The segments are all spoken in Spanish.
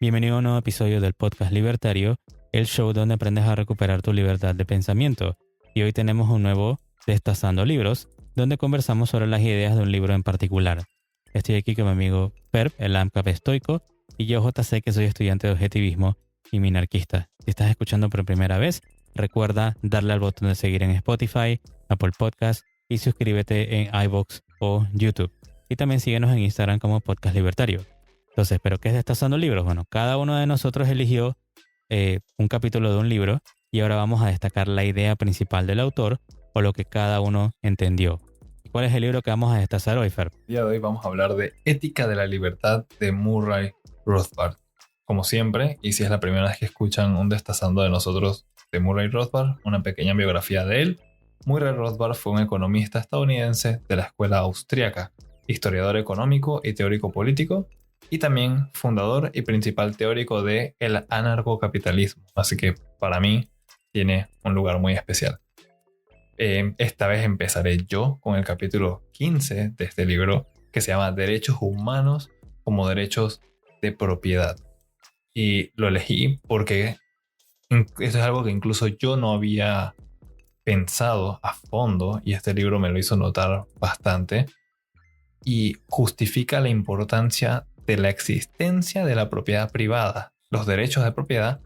Bienvenido a un nuevo episodio del Podcast Libertario, el show donde aprendes a recuperar tu libertad de pensamiento. Y hoy tenemos un nuevo Destazando Libros, donde conversamos sobre las ideas de un libro en particular. Estoy aquí con mi amigo Perp, el AMCAP estoico, y yo JC, que soy estudiante de objetivismo y minarquista. Si estás escuchando por primera vez, recuerda darle al botón de seguir en Spotify, Apple Podcast y suscríbete en iVoox o YouTube. Y también síguenos en Instagram como Podcast Libertario. Entonces, ¿pero qué es Destazando Libros? Bueno, cada uno de nosotros eligió un capítulo de un libro y ahora vamos a destacar la idea principal del autor o lo que cada uno entendió. ¿Cuál es el libro que vamos a destazar hoy, Fer? El día de hoy vamos a hablar de Ética de la Libertad de Murray Rothbard. Como siempre, y si es la primera vez que escuchan un Destazando de nosotros de Murray Rothbard, una pequeña biografía de él. Murray Rothbard fue un economista estadounidense de la escuela austríaca, historiador económico y teórico político, y también fundador y principal teórico de el anarcocapitalismo. Así que para mí tiene un lugar muy especial. Esta vez empezaré yo con el capítulo 15 de este libro, que se llama Derechos Humanos como Derechos de Propiedad. Y lo elegí porque esto es algo que incluso yo no había pensado a fondo, y este libro me lo hizo notar bastante, y justifica la importancia de la existencia de la propiedad privada, los derechos de propiedad,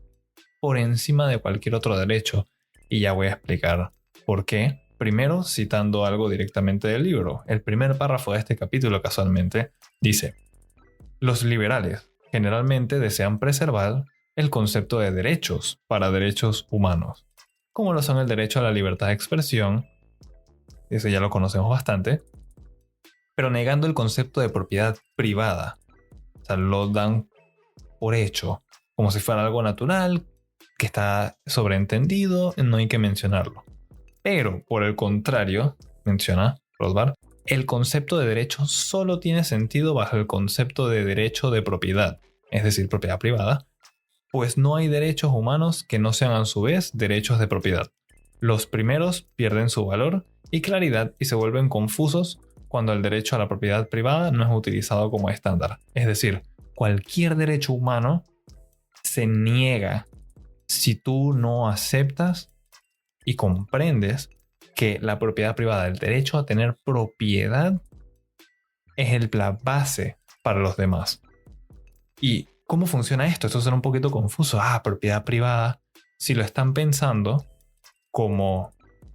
por encima de cualquier otro derecho. Y ya voy a explicar por qué. Primero, citando algo directamente del libro. El primer párrafo de este capítulo, casualmente, dice: los liberales generalmente desean preservar el concepto de derechos para derechos humanos, como lo son el derecho a la libertad de expresión, ese ya lo conocemos bastante, pero negando el concepto de propiedad privada. O sea, lo dan por hecho, como si fuera algo natural, que está sobreentendido, no hay que mencionarlo. Pero, por el contrario, menciona Rothbard, el concepto de derecho solo tiene sentido bajo el concepto de derecho de propiedad, es decir, propiedad privada, pues no hay derechos humanos que no sean a su vez derechos de propiedad. Los primeros pierden su valor y claridad y se vuelven confusos cuando el derecho a la propiedad privada no es utilizado como estándar. Es decir, cualquier derecho humano se niega si tú no aceptas y comprendes que la propiedad privada, el derecho a tener propiedad, es la base para los demás. ¿Y cómo funciona esto? Esto suena un poquito confuso. Propiedad privada. Si lo están pensando como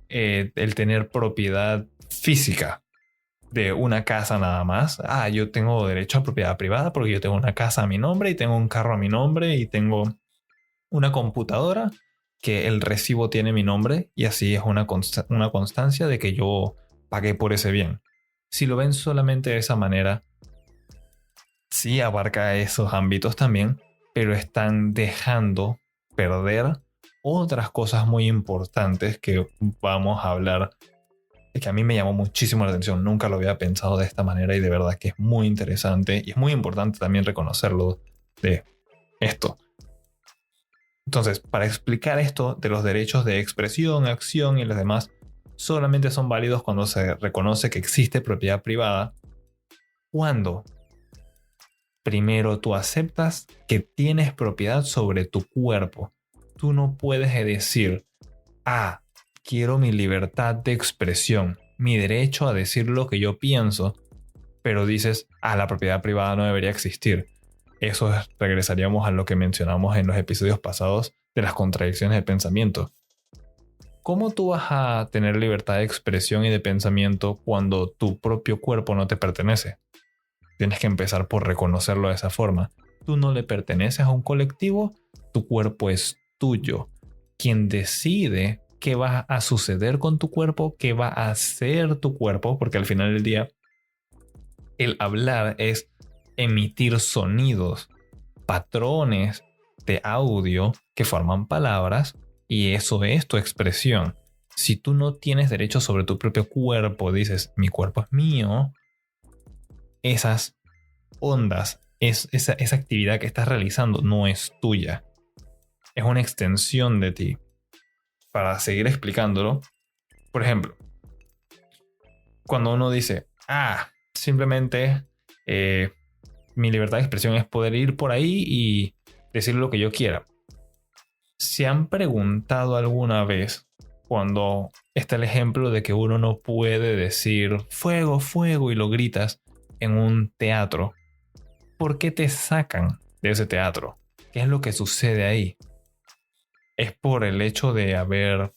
el tener propiedad física de una casa nada más. Yo tengo derecho a propiedad privada porque yo tengo una casa a mi nombre y tengo un carro a mi nombre y tengo una computadora que el recibo tiene mi nombre, y así es una constancia de que yo pagué por ese bien. Si lo ven solamente de esa manera, sí abarca esos ámbitos también, pero están dejando perder otras cosas muy importantes que vamos a hablar, que a mí me llamó muchísimo la atención. Nunca lo había pensado de esta manera y de verdad que es muy interesante, y es muy importante también reconocerlo de esto. Entonces, para explicar esto de los derechos de expresión, acción y los demás, solamente son válidos cuando se reconoce que existe propiedad privada. Cuando primero tú aceptas que tienes propiedad sobre tu cuerpo. Tú no puedes decir: quiero mi libertad de expresión, mi derecho a decir lo que yo pienso, pero dices: la propiedad privada no debería existir. Eso regresaríamos a lo que mencionamos en los episodios pasados de las contradicciones de pensamiento. ¿Cómo tú vas a tener libertad de expresión y de pensamiento cuando tu propio cuerpo no te pertenece? Tienes que empezar por reconocerlo de esa forma. Tú no le perteneces a un colectivo, tu cuerpo es tuyo. Quien decide qué va a suceder con tu cuerpo, qué va a hacer tu cuerpo, porque al final del día el hablar es emitir sonidos, patrones de audio que forman palabras, y eso es tu expresión. Si tú no tienes derecho sobre tu propio cuerpo, dices: mi cuerpo es mío, esas ondas, esa actividad que estás realizando no es tuya, es una extensión de ti. Para seguir explicándolo, por ejemplo, cuando uno dice: simplemente Mi libertad de expresión es poder ir por ahí y decir lo que yo quiera. ¿Se han preguntado alguna vez cuando está el ejemplo de que uno no puede decir fuego, fuego y lo gritas en un teatro? ¿Por qué te sacan de ese teatro? ¿Qué es lo que sucede ahí? ¿Es por el hecho de haber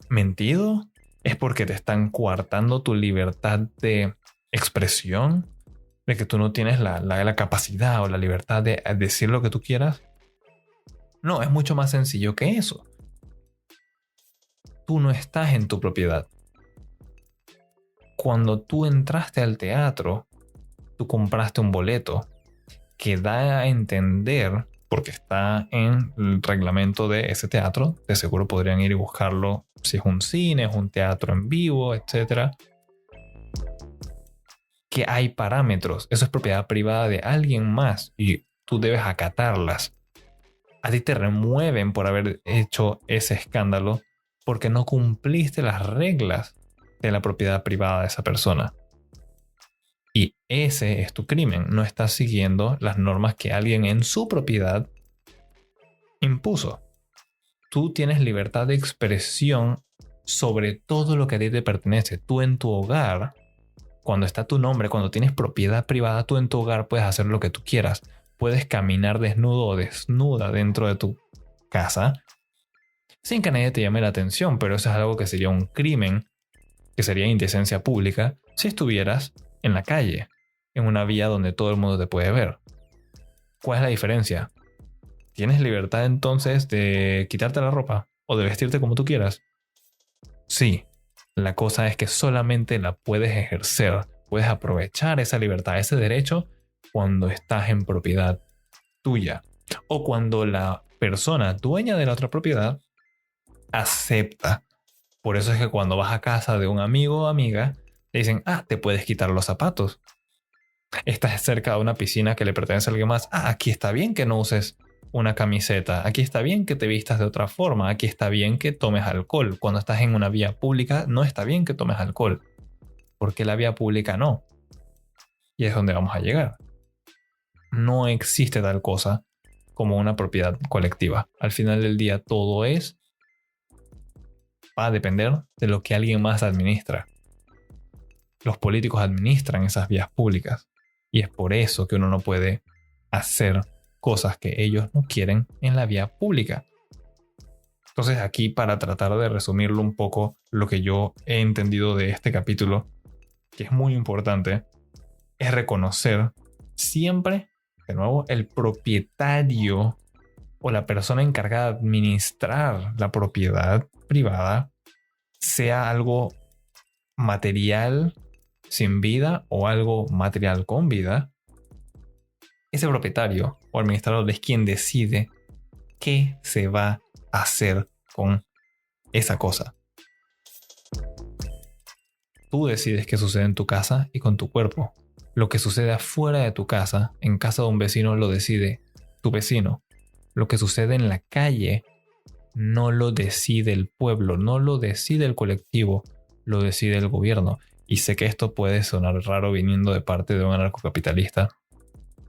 mentido? ¿Es porque te están coartando tu libertad de expresión? ¿De que tú no tienes la capacidad o la libertad de decir lo que tú quieras? No, es mucho más sencillo que eso. Tú no estás en tu propiedad. Cuando tú entraste al teatro, tú compraste un boleto que da a entender, porque está en el reglamento de ese teatro, de seguro podrían ir y buscarlo si es un cine, es un teatro en vivo, etc. Que hay parámetros. Eso es propiedad privada de alguien más y tú debes acatarlas. A ti te remueven por haber hecho ese escándalo porque no cumpliste las reglas de la propiedad privada de esa persona. Y ese es tu crimen. No estás siguiendo las normas que alguien en su propiedad impuso. Tú tienes libertad de expresión sobre todo lo que a ti te pertenece. Tú en tu hogar, cuando está tu nombre, cuando tienes propiedad privada, tú en tu hogar puedes hacer lo que tú quieras. Puedes caminar desnudo o desnuda dentro de tu casa sin que nadie te llame la atención, pero eso es algo que sería un crimen, que sería indecencia pública, si estuvieras en la calle, en una vía donde todo el mundo te puede ver. ¿Cuál es la diferencia? ¿Tienes libertad entonces de quitarte la ropa o de vestirte como tú quieras? Sí, la cosa es que solamente la puedes ejercer, puedes aprovechar esa libertad, ese derecho, cuando estás en propiedad tuya o cuando la persona dueña de la otra propiedad acepta. Por eso es que cuando vas a casa de un amigo o amiga, te dicen, te puedes quitar los zapatos. Estás cerca de una piscina que le pertenece a alguien más. Aquí está bien que no uses una camiseta. Aquí está bien que te vistas de otra forma. Aquí está bien que tomes alcohol. Cuando estás en una vía pública, no está bien que tomes alcohol. Porque la vía pública no. Y es donde vamos a llegar. No existe tal cosa como una propiedad colectiva. Al final del día, todo va a depender de lo que alguien más administra. Los políticos administran esas vías públicas. Y es por eso que uno no puede hacer cosas que ellos no quieren en la vía pública. Entonces aquí, para tratar de resumirlo un poco, lo que yo he entendido de este capítulo, que es muy importante, es reconocer siempre, de nuevo, el propietario o la persona encargada de administrar la propiedad privada, sea algo material sin vida o algo material con vida. Ese propietario o administrador es quien decide qué se va a hacer con esa cosa. Tú decides qué sucede en tu casa y con tu cuerpo. Lo que sucede afuera de tu casa, en casa de un vecino, lo decide tu vecino. Lo que sucede en la calle no lo decide el pueblo, no lo decide el colectivo, lo decide el gobierno. Y sé que esto puede sonar raro viniendo de parte de un anarcocapitalista,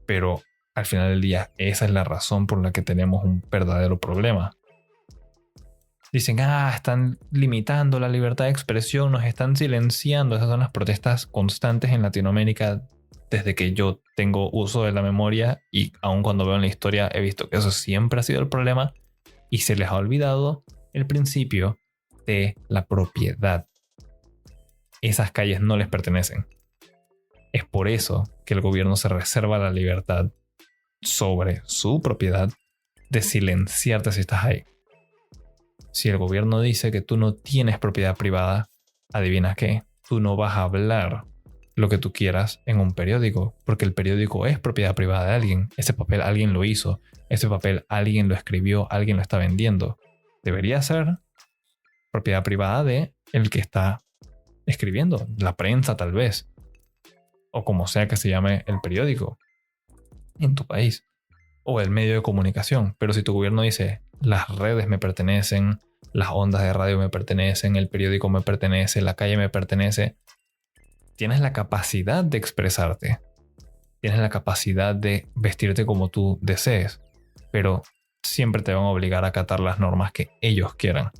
pero al final del día esa es la razón por la que tenemos un verdadero problema. Dicen, están limitando la libertad de expresión, nos están silenciando. Esas son las protestas constantes en Latinoamérica desde que yo tengo uso de la memoria, y aun cuando veo en la historia he visto que eso siempre ha sido el problema y se les ha olvidado el principio de la propiedad. Esas calles no les pertenecen. Es por eso que el gobierno se reserva la libertad sobre su propiedad de silenciarte si estás ahí. Si el gobierno dice que tú no tienes propiedad privada, adivina qué, tú no vas a hablar lo que tú quieras en un periódico, porque el periódico es propiedad privada de alguien. Ese papel alguien lo hizo, ese papel alguien lo escribió, alguien lo está vendiendo. Debería ser propiedad privada de el que está escribiendo, la prensa tal vez, o como sea que se llame el periódico en tu país, o el medio de comunicación. Pero si tu gobierno dice, las redes me pertenecen, las ondas de radio me pertenecen, el periódico me pertenece, la calle me pertenece, tienes la capacidad de expresarte, tienes la capacidad de vestirte como tú desees, pero siempre te van a obligar a acatar las normas que ellos quieran.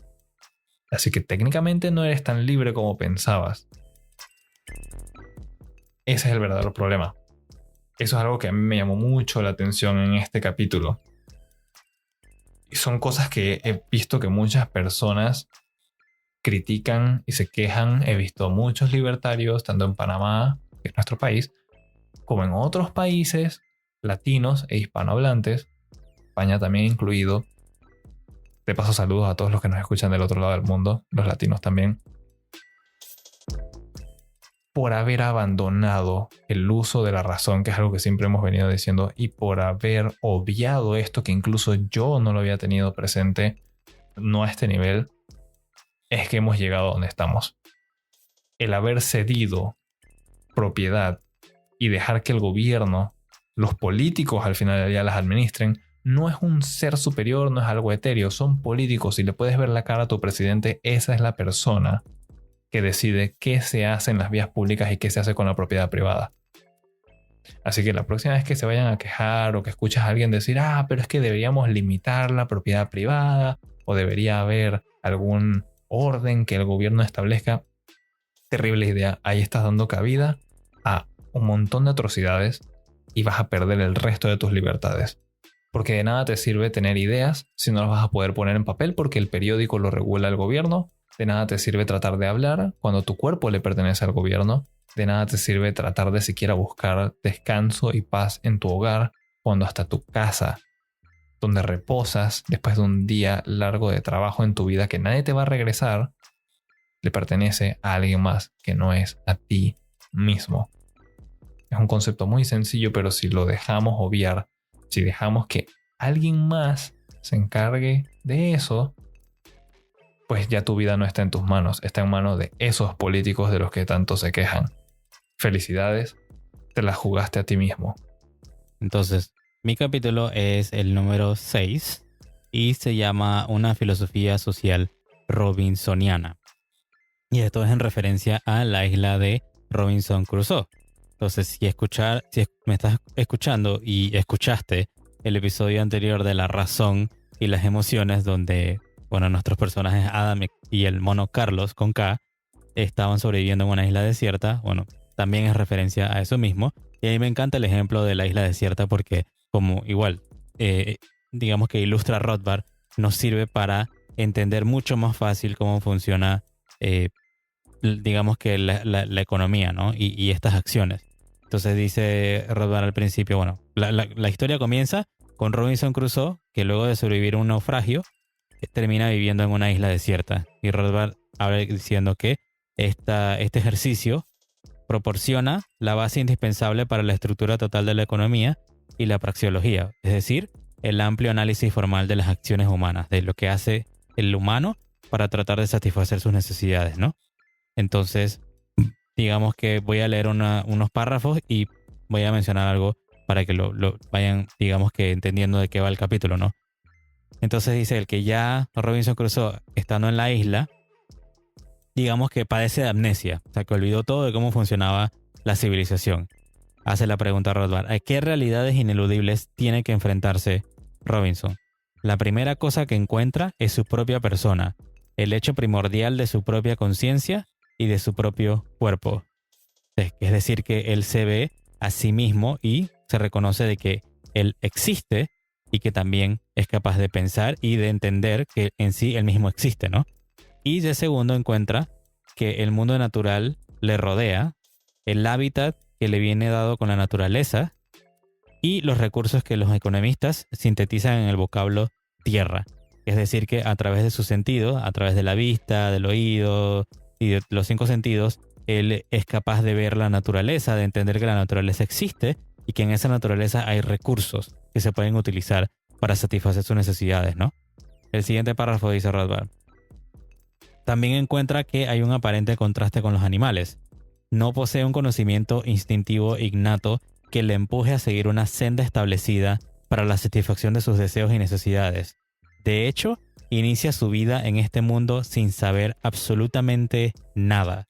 Así que técnicamente no eres tan libre como pensabas. Ese es el verdadero problema. Eso es algo que a mí me llamó mucho la atención en este capítulo. Y son cosas que he visto que muchas personas critican y se quejan. He visto muchos libertarios, tanto en Panamá, que es nuestro país, como en otros países latinos e hispanohablantes, España también incluido. De paso, saludos a todos los que nos escuchan del otro lado del mundo, los latinos también, por haber abandonado el uso de la razón, que es algo que siempre hemos venido diciendo, y por haber obviado esto que incluso yo no lo había tenido presente, no a este nivel, es que hemos llegado a donde estamos. El haber cedido propiedad y dejar que el gobierno, los políticos al final del día las administren, no es un ser superior, no es algo etéreo, son políticos y le puedes ver la cara a tu presidente, esa es la persona que decide qué se hace en las vías públicas y qué se hace con la propiedad privada. Así que la próxima vez que se vayan a quejar o que escuchas a alguien decir, pero es que deberíamos limitar la propiedad privada o debería haber algún orden que el gobierno establezca, terrible idea. Ahí estás dando cabida a un montón de atrocidades y vas a perder el resto de tus libertades. Porque de nada te sirve tener ideas si no las vas a poder poner en papel porque el periódico lo regula el gobierno. De nada te sirve tratar de hablar cuando tu cuerpo le pertenece al gobierno. De nada te sirve tratar de siquiera buscar descanso y paz en tu hogar cuando hasta tu casa, donde reposas después de un día largo de trabajo en tu vida que nadie te va a regresar, le pertenece a alguien más que no es a ti mismo. Es un concepto muy sencillo, pero si lo dejamos obviar, si dejamos que alguien más se encargue de eso, pues ya tu vida no está en tus manos, está en manos de esos políticos de los que tanto se quejan. Felicidades, te la jugaste a ti mismo. Entonces, mi capítulo es el número 6 y se llama Una filosofía social robinsoniana. Y esto es en referencia a la isla de Robinson Crusoe. Entonces, si me estás escuchando y escuchaste el episodio anterior de la razón y las emociones donde nuestros personajes Adam y el mono Carlos con K estaban sobreviviendo en una isla desierta, también es referencia a eso mismo. Y a mí me encanta el ejemplo de la isla desierta porque como igual, digamos que ilustra Rothbard, nos sirve para entender mucho más fácil cómo funciona, digamos que la economía, ¿no? Y estas acciones. Entonces dice Rothbard al principio, la historia comienza con Robinson Crusoe, que luego de sobrevivir a un naufragio, termina viviendo en una isla desierta. Y Rothbard habla diciendo que este ejercicio proporciona la base indispensable para la estructura total de la economía y la praxeología, es decir, el amplio análisis formal de las acciones humanas, de lo que hace el humano para tratar de satisfacer sus necesidades, ¿no? Entonces, digamos que voy a leer unos párrafos y voy a mencionar algo para que lo vayan, digamos que entendiendo de qué va el capítulo, ¿no? Entonces dice el que ya Robinson Crusoe, estando en la isla, digamos que padece de amnesia, o sea que olvidó todo de cómo funcionaba la civilización. Hace la pregunta a Rothbard, ¿a qué realidades ineludibles tiene que enfrentarse Robinson? La primera cosa que encuentra es su propia persona, el hecho primordial de su propia conciencia y de su propio cuerpo. Es decir, que él se ve a sí mismo y se reconoce de que él existe y que también es capaz de pensar y de entender que en sí él mismo existe, ¿no? Y de segundo encuentra que el mundo natural le rodea, el hábitat que le viene dado con la naturaleza y los recursos que los economistas sintetizan en el vocablo tierra. Es decir, que a través de sus sentidos, a través de la vista, del oído y de los 5 sentidos, él es capaz de ver la naturaleza, de entender que la naturaleza existe y que en esa naturaleza hay recursos que se pueden utilizar para satisfacer sus necesidades, ¿no? El siguiente párrafo dice Rothbard. También encuentra que hay un aparente contraste con los animales. No posee un conocimiento instintivo innato que le empuje a seguir una senda establecida para la satisfacción de sus deseos y necesidades. De hecho, inicia su vida en este mundo sin saber absolutamente nada.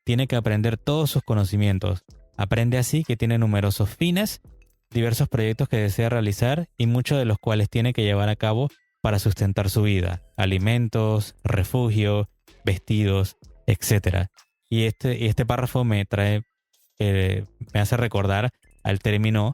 Tiene que aprender todos sus conocimientos, Aprende así que tiene numerosos fines, diversos proyectos que desea realizar y muchos de los cuales tiene que llevar a cabo para sustentar su vida. Alimentos, refugio, vestidos, etc. Y este párrafo me hace recordar al término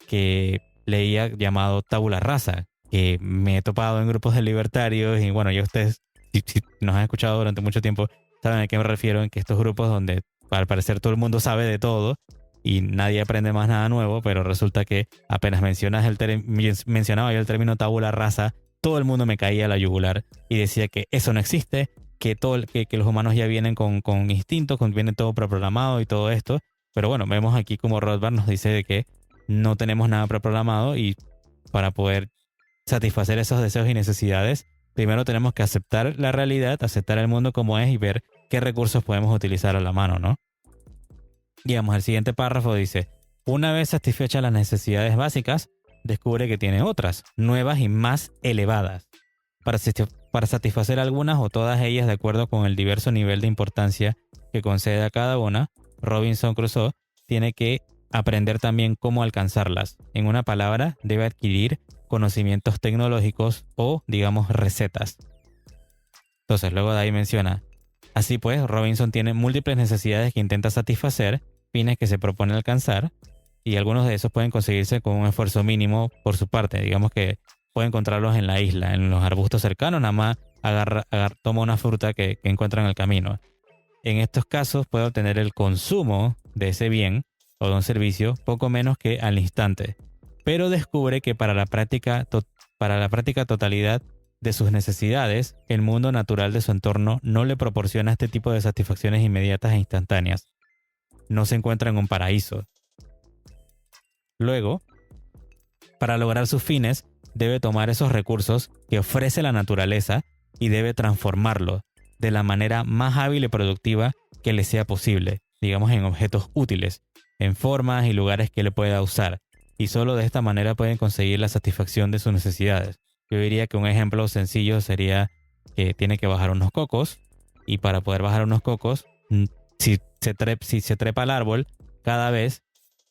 que leía llamado tabula rasa, que me he topado en grupos de libertarios y bueno, ya ustedes, si nos han escuchado durante mucho tiempo, saben a qué me refiero, en que estos grupos donde al parecer todo el mundo sabe de todo y nadie aprende más nada nuevo, pero resulta que apenas mencionaba yo el término tabula rasa, todo el mundo me caía a la yugular y decía que eso no existe, que los humanos ya vienen con instintos, viene todo preprogramado y todo esto. Pero bueno, vemos aquí como Rothbard nos dice de que no tenemos nada preprogramado y para poder satisfacer esos deseos y necesidades, primero tenemos que aceptar la realidad, aceptar el mundo como es y ver qué recursos podemos utilizar a la mano, ¿no? Y vamos al siguiente párrafo, dice, una vez satisfechas las necesidades básicas, descubre que tiene otras, nuevas y más elevadas. Para satisfacer algunas o todas ellas de acuerdo con el diverso nivel de importancia que concede a cada una, Robinson Crusoe tiene que aprender también cómo alcanzarlas. En una palabra, debe adquirir conocimientos tecnológicos o, digamos, recetas. Entonces, luego de ahí menciona, así pues, Robinson tiene múltiples necesidades que intenta satisfacer, fines que se propone alcanzar, y algunos de esos pueden conseguirse con un esfuerzo mínimo por su parte. Digamos que puede encontrarlos en la isla, en los arbustos cercanos, nada más toma una fruta que encuentra en el camino. En estos casos puede obtener el consumo de ese bien o de un servicio poco menos que al instante, pero descubre que para la práctica totalidad de sus necesidades, el mundo natural de su entorno no le proporciona este tipo de satisfacciones inmediatas e instantáneas. No se encuentra en un paraíso. Luego, para lograr sus fines, debe tomar esos recursos que ofrece la naturaleza y debe transformarlos de la manera más hábil y productiva que le sea posible, digamos en objetos útiles, en formas y lugares que le pueda usar, y solo de esta manera pueden conseguir la satisfacción de sus necesidades. Yo diría que un ejemplo sencillo sería que tiene que bajar unos cocos, y para poder bajar unos cocos, si se trepa al árbol, cada vez,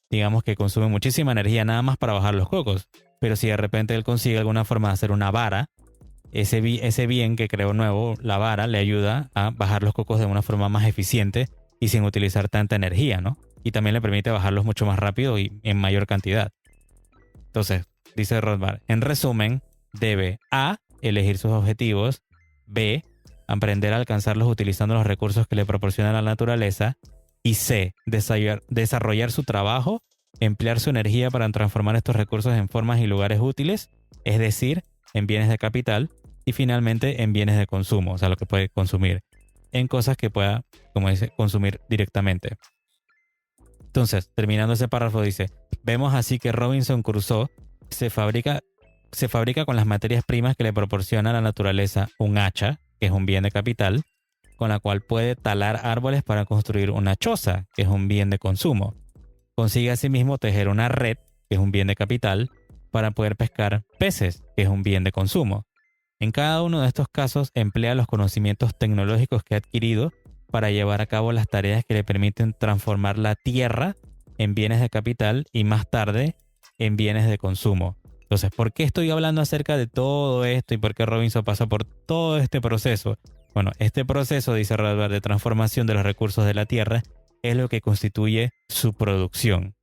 digamos que consume muchísima energía nada más para bajar los cocos, pero si de repente él consigue alguna forma de hacer una vara, ese bien que creó nuevo, la vara, le ayuda a bajar los cocos de una forma más eficiente y sin utilizar tanta energía, ¿no? Y también le permite bajarlos mucho más rápido y en mayor cantidad. Entonces, dice Rothbard, en resumen, debe A, elegir sus objetivos, B, aprender a alcanzarlos utilizando los recursos que le proporciona la naturaleza, y C, desarrollar su trabajo, emplear su energía para transformar estos recursos en formas y lugares útiles, es decir, en bienes de capital, y finalmente en bienes de consumo, o sea, lo que puede consumir, en cosas que pueda, como dice, consumir directamente. Entonces, terminando ese párrafo dice, vemos así que Robinson Crusoe se fabrica con las materias primas que le proporciona la naturaleza un hacha, que es un bien de capital, con la cual puede talar árboles para construir una choza, que es un bien de consumo. Consigue asimismo tejer una red, que es un bien de capital, para poder pescar peces, que es un bien de consumo. En cada uno de estos casos emplea los conocimientos tecnológicos que ha adquirido para llevar a cabo las tareas que le permiten transformar la tierra en bienes de capital y más tarde en bienes de consumo. Entonces, ¿por qué estoy hablando acerca de todo esto y por qué Robinson pasó por todo este proceso? Bueno, este proceso, dice Rothbard, de transformación de los recursos de la tierra es lo que constituye su producción.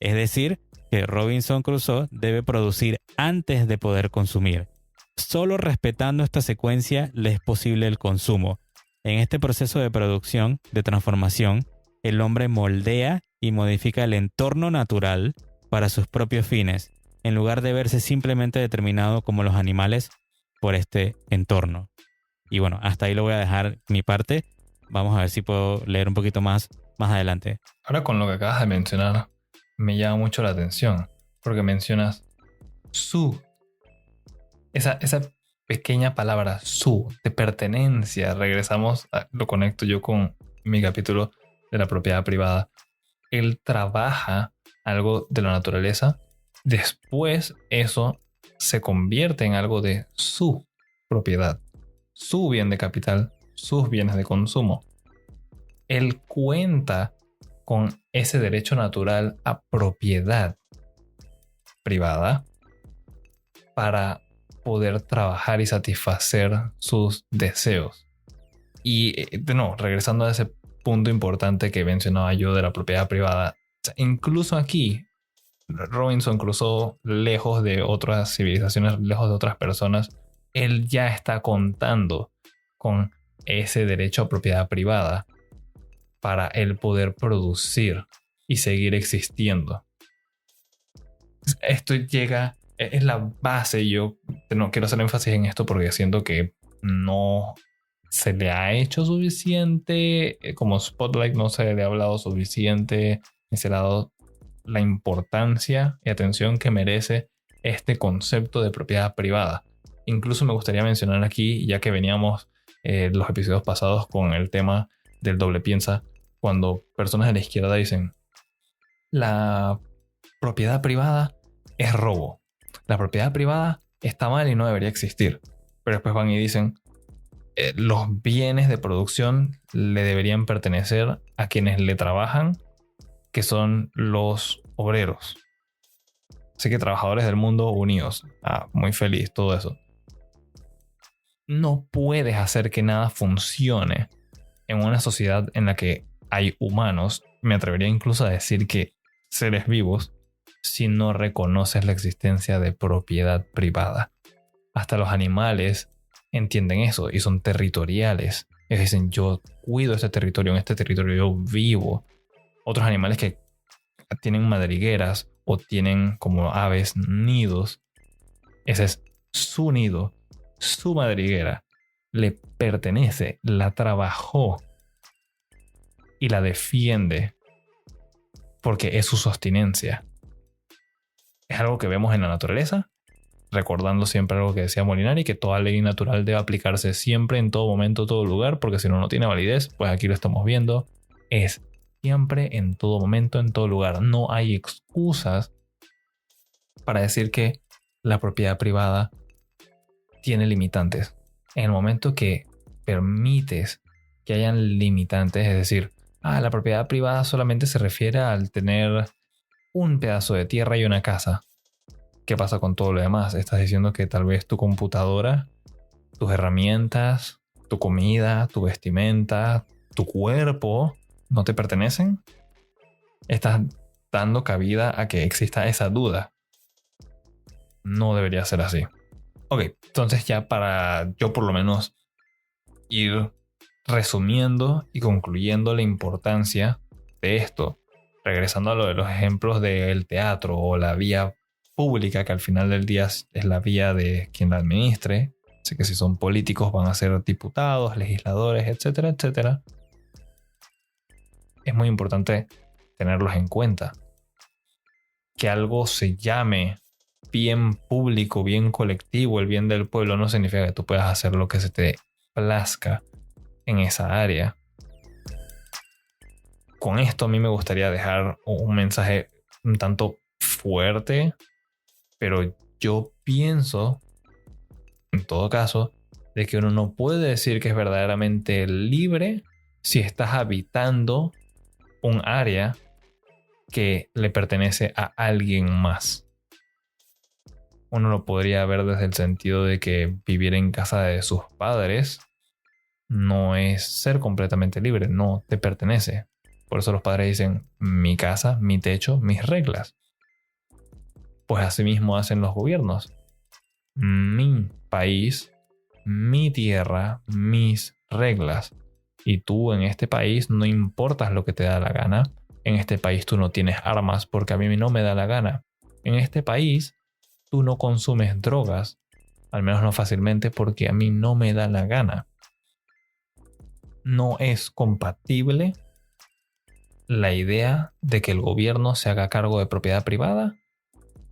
Es decir, que Robinson Crusoe debe producir antes de poder consumir. Solo respetando esta secuencia le es posible el consumo. En este proceso de producción, de transformación, el hombre moldea y modifica el entorno natural para sus propios fines, en lugar de verse simplemente determinado como los animales por este entorno. Y bueno, hasta ahí lo voy a dejar mi parte. Vamos a ver si puedo leer un poquito más adelante. Ahora con lo que acabas de mencionar, me llama mucho la atención, porque mencionas su. Esa pequeña palabra su, de pertenencia, lo conecto yo con mi capítulo de la propiedad privada. Él trabaja algo de la naturaleza, después eso se convierte en algo de su propiedad, su bien de capital, sus bienes de consumo. Él cuenta con ese derecho natural a propiedad privada para poder trabajar y satisfacer sus deseos. Y regresando a ese punto importante que mencionaba yo de la propiedad privada, incluso aquí Robinson cruzó lejos de otras civilizaciones, lejos de otras personas. Él ya está contando con ese derecho a propiedad privada para él poder producir y seguir existiendo. Esto es la base. Yo no quiero hacer énfasis en esto porque siento que no se le ha hecho suficiente, como Spotlight no se le ha hablado suficiente, ni se le ha dado la importancia y atención que merece este concepto de propiedad privada. Incluso me gustaría mencionar aquí, ya que veníamos los episodios pasados con el tema del doble piensa, cuando personas de la izquierda dicen la propiedad privada es robo, la propiedad privada está mal y no debería existir, pero después van y dicen los bienes de producción le deberían pertenecer a quienes le trabajan, que son los obreros. Así que trabajadores del mundo unidos. Muy feliz todo eso. No puedes hacer que nada funcione en una sociedad en la que hay humanos, me atrevería incluso a decir que seres vivos, si no reconoces la existencia de propiedad privada. Hasta los animales entienden eso y son territoriales. Ellos dicen, yo cuido este territorio, en este territorio yo vivo. Otros animales que tienen madrigueras o tienen como aves nidos, ese es su nido, su madriguera, le pertenece, la trabajó y la defiende porque es su sostenencia. Es algo que vemos en la naturaleza, recordando siempre algo que decía Molinari, que toda ley natural debe aplicarse siempre, en todo momento, todo lugar, porque si no tiene validez. Pues aquí lo estamos viendo, es siempre, en todo momento, en todo lugar. No hay excusas para decir que la propiedad privada tiene limitantes. En el momento que permites que hayan limitantes, es decir, la propiedad privada solamente se refiere al tener un pedazo de tierra y una casa. ¿Qué pasa con todo lo demás? Estás diciendo que tal vez tu computadora, tus herramientas, tu comida, tu vestimenta, tu cuerpo no te pertenecen. Estás dando cabida a que exista esa duda. No debería ser así. Ok, entonces ya para yo por lo menos ir resumiendo y concluyendo la importancia de esto, regresando a lo de los ejemplos del teatro o la vía pública, que al final del día es la vía de quien la administre. Así que si son políticos van a ser diputados, legisladores, etcétera, etcétera. Es muy importante tenerlos en cuenta. Que algo se llame bien público, bien colectivo, el bien del pueblo, no significa que tú puedas hacer lo que se te plazca en esa área. Con esto a mí me gustaría dejar un mensaje un tanto fuerte, pero yo pienso, en todo caso, de que uno no puede decir que es verdaderamente libre si estás habitando un área que le pertenece a alguien más. Uno lo podría ver desde el sentido de que vivir en casa de sus padres no es ser completamente libre, no te pertenece. Por eso los padres dicen, mi casa, mi techo, mis reglas. Pues así mismo hacen los gobiernos. Mi país, mi tierra, mis reglas. Y tú en este país no importas lo que te da la gana. En este país tú no tienes armas porque a mí no me da la gana. En este país tú no consumes drogas, al menos no fácilmente, porque a mí no me da la gana. No es compatible la idea de que el gobierno se haga cargo de propiedad privada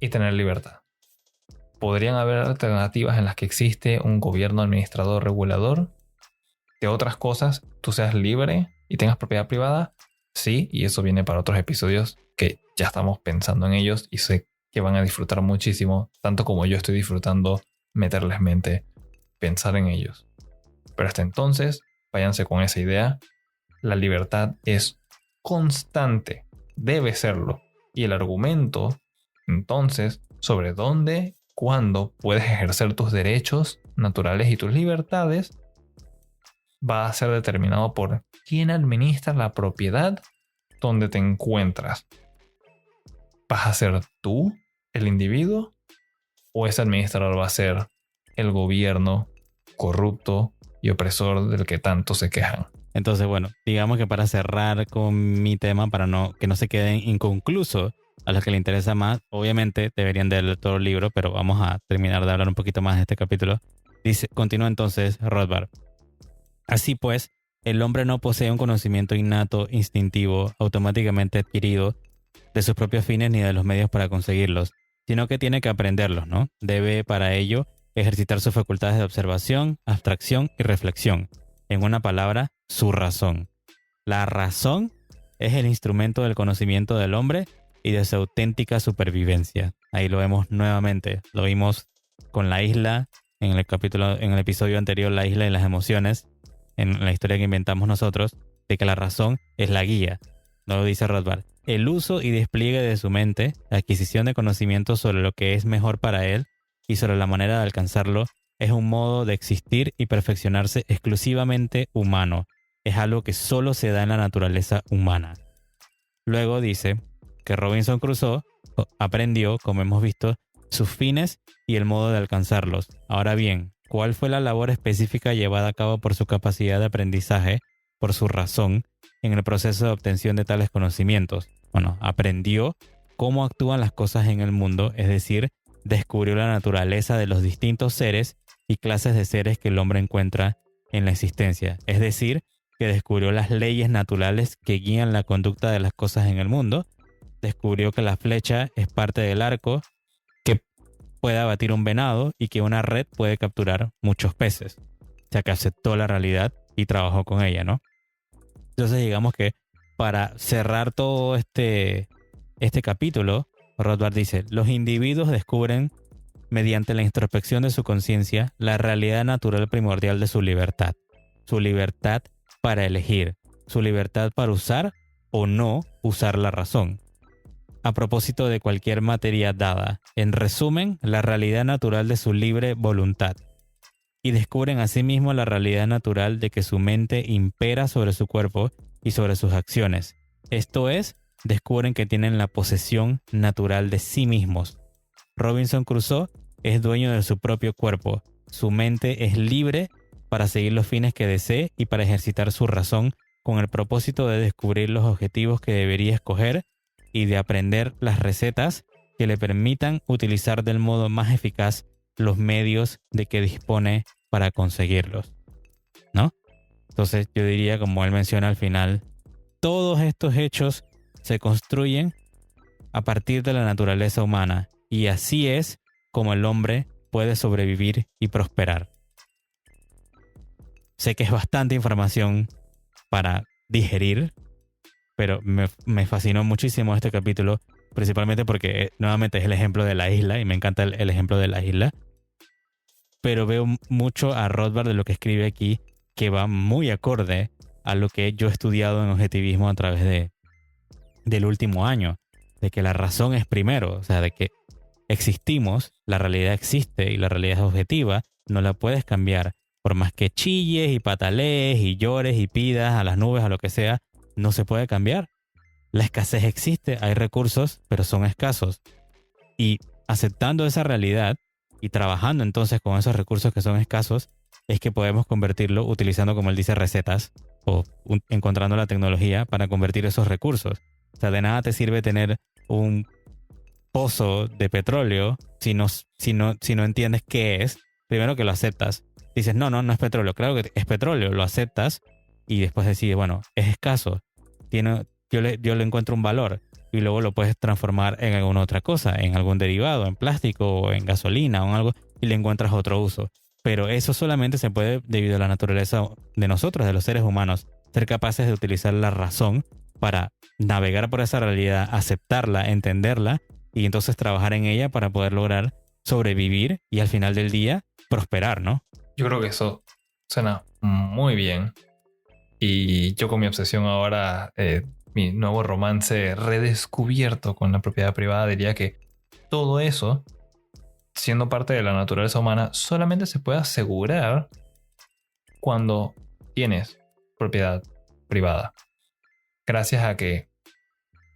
y tener libertad. Podrían haber alternativas en las que existe un gobierno administrador regulador de otras cosas, tú seas libre y tengas propiedad privada. Sí, y eso viene para otros episodios que ya estamos pensando en ellos y sé que van a disfrutar muchísimo, tanto como yo estoy disfrutando meterles mente, pensar en ellos. Pero hasta entonces, váyanse con esa idea. La libertad es constante. Debe serlo. Y el argumento, entonces, sobre dónde, cuándo puedes ejercer tus derechos naturales y tus libertades, va a ser determinado por quién administra la propiedad donde te encuentras. ¿Vas a ser tú, el individuo? ¿O ese administrador va a ser el gobierno corrupto y opresor del que tanto se quejan? Entonces, bueno, digamos que para cerrar con mi tema, para que no se queden inconcluso a los que les interesa más, obviamente deberían de leer todo el libro, pero vamos a terminar de hablar un poquito más de este capítulo. Dice, continúa entonces Rothbard. Así pues, el hombre no posee un conocimiento innato, instintivo, automáticamente adquirido de sus propios fines ni de los medios para conseguirlos, sino que tiene que aprenderlos, ¿no? Debe para ello ejercitar sus facultades de observación, abstracción y reflexión. En una palabra, su razón. La razón es el instrumento del conocimiento del hombre y de su auténtica supervivencia. Ahí lo vemos nuevamente. Lo vimos con la isla en el episodio anterior, la isla y las emociones, en la historia que inventamos nosotros, de que la razón es la guía. No lo dice Rothbard. El uso y despliegue de su mente, la adquisición de conocimientos sobre lo que es mejor para él y sobre la manera de alcanzarlo, es un modo de existir y perfeccionarse exclusivamente humano. Es algo que solo se da en la naturaleza humana. Luego dice que Robinson Crusoe aprendió, como hemos visto, sus fines y el modo de alcanzarlos. Ahora bien, ¿cuál fue la labor específica llevada a cabo por su capacidad de aprendizaje, por su razón, en el proceso de obtención de tales conocimientos? Bueno, aprendió cómo actúan las cosas en el mundo, es decir, descubrió la naturaleza de los distintos seres y clases de seres que el hombre encuentra en la existencia. Es decir, que descubrió las leyes naturales que guían la conducta de las cosas en el mundo. Descubrió que la flecha es parte del arco, que puede abatir un venado y que una red puede capturar muchos peces. O sea que aceptó la realidad y trabajó con ella, ¿no? Entonces digamos que para cerrar todo este capítulo, Rothbard dice, los individuos descubren mediante la introspección de su conciencia la realidad natural primordial de su libertad para elegir, su libertad para usar o no usar la razón, a propósito de cualquier materia dada, en resumen, la realidad natural de su libre voluntad, y descubren asimismo la realidad natural de que su mente impera sobre su cuerpo y sobre sus acciones. Esto es, descubren que tienen la posesión natural de sí mismos. Robinson Crusoe es dueño de su propio cuerpo. Su mente es libre para seguir los fines que desee y para ejercitar su razón con el propósito de descubrir los objetivos que debería escoger y de aprender las recetas que le permitan utilizar del modo más eficaz los medios de que dispone para conseguirlos, ¿no? Entonces yo diría, como él menciona al final, todos estos hechos se construyen a partir de la naturaleza humana y así es como el hombre puede sobrevivir y prosperar. Sé que es bastante información para digerir, pero me fascinó muchísimo este capítulo, principalmente porque nuevamente es el ejemplo de la isla y me encanta el ejemplo de la isla. Pero veo mucho a Rothbard de lo que escribe aquí que va muy acorde a lo que yo he estudiado en objetivismo a través del último año, de que la razón es primero, o sea, de que existimos, la realidad existe y la realidad es objetiva, no la puedes cambiar. Por más que chilles y patalees y llores y pidas a las nubes, a lo que sea, no se puede cambiar. La escasez existe, hay recursos, pero son escasos. Y aceptando esa realidad y trabajando entonces con esos recursos que son escasos, es que podemos convertirlo utilizando, como él dice, recetas o encontrando la tecnología para convertir esos recursos. O sea, de nada te sirve tener un pozo de petróleo si no entiendes qué es. Primero que lo aceptas. Dices, no es petróleo. Claro que es petróleo, lo aceptas y después decides, bueno, es escaso. Yo le encuentro un valor y luego lo puedes transformar en alguna otra cosa, en algún derivado, en plástico o en gasolina o en algo y le encuentras otro uso. Pero eso solamente se puede debido a la naturaleza de nosotros, de los seres humanos, ser capaces de utilizar la razón para navegar por esa realidad, aceptarla, entenderla y entonces trabajar en ella para poder lograr sobrevivir y al final del día prosperar, ¿no? Yo creo que eso suena muy bien. Y yo con mi obsesión ahora mi nuevo romance redescubierto con la propiedad privada, diría que todo eso, siendo parte de la naturaleza humana, solamente se puede asegurar cuando tienes propiedad privada. Gracias a que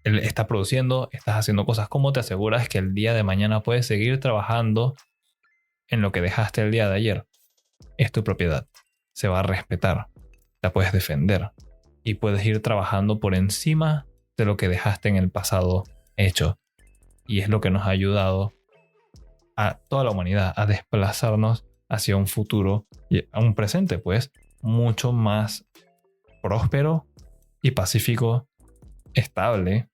él está produciendo, estás haciendo cosas, ¿cómo te aseguras que el día de mañana puedes seguir trabajando en lo que dejaste el día de ayer? Es tu propiedad. Se va a respetar. La puedes defender. Y puedes ir trabajando por encima de lo que dejaste en el pasado hecho. Y es lo que nos ha ayudado a toda la humanidad a desplazarnos hacia un futuro y a un presente, pues, mucho más próspero y pacífico, estable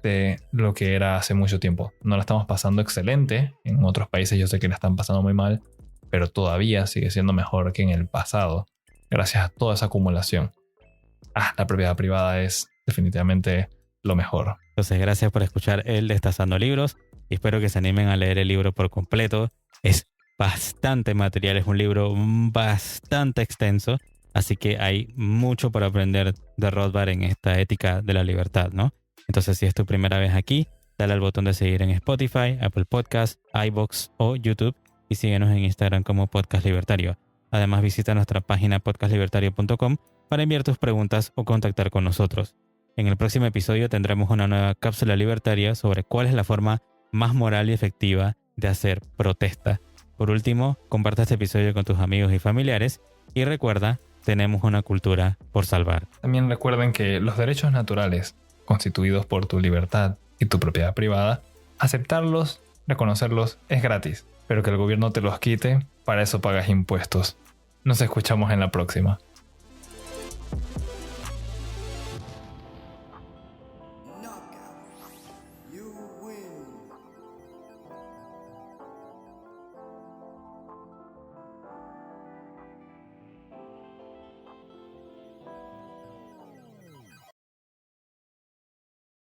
de lo que era hace mucho tiempo. No la estamos pasando excelente. En otros países yo sé que la están pasando muy mal, pero todavía sigue siendo mejor que en el pasado, gracias a toda esa acumulación. La propiedad privada es definitivamente lo mejor. Entonces, gracias por escuchar el Destazando Libros y espero que se animen a leer el libro por completo. Es bastante material, es un libro bastante extenso, así que hay mucho para aprender de Rothbard en esta ética de la libertad, ¿no? Entonces, si es tu primera vez aquí, dale al botón de seguir en Spotify, Apple Podcasts, iVoox o YouTube y síguenos en Instagram como Podcast Libertario. Además, visita nuestra página podcastlibertario.com para enviar tus preguntas o contactar con nosotros. En el próximo episodio tendremos una nueva cápsula libertaria sobre cuál es la forma más moral y efectiva de hacer protesta. Por último, comparte este episodio con tus amigos y familiares y recuerda, tenemos una cultura por salvar. También recuerden que los derechos naturales, constituidos por tu libertad y tu propiedad privada, aceptarlos, reconocerlos es gratis, pero que el gobierno te los quite, para eso pagas impuestos. Nos escuchamos en la próxima.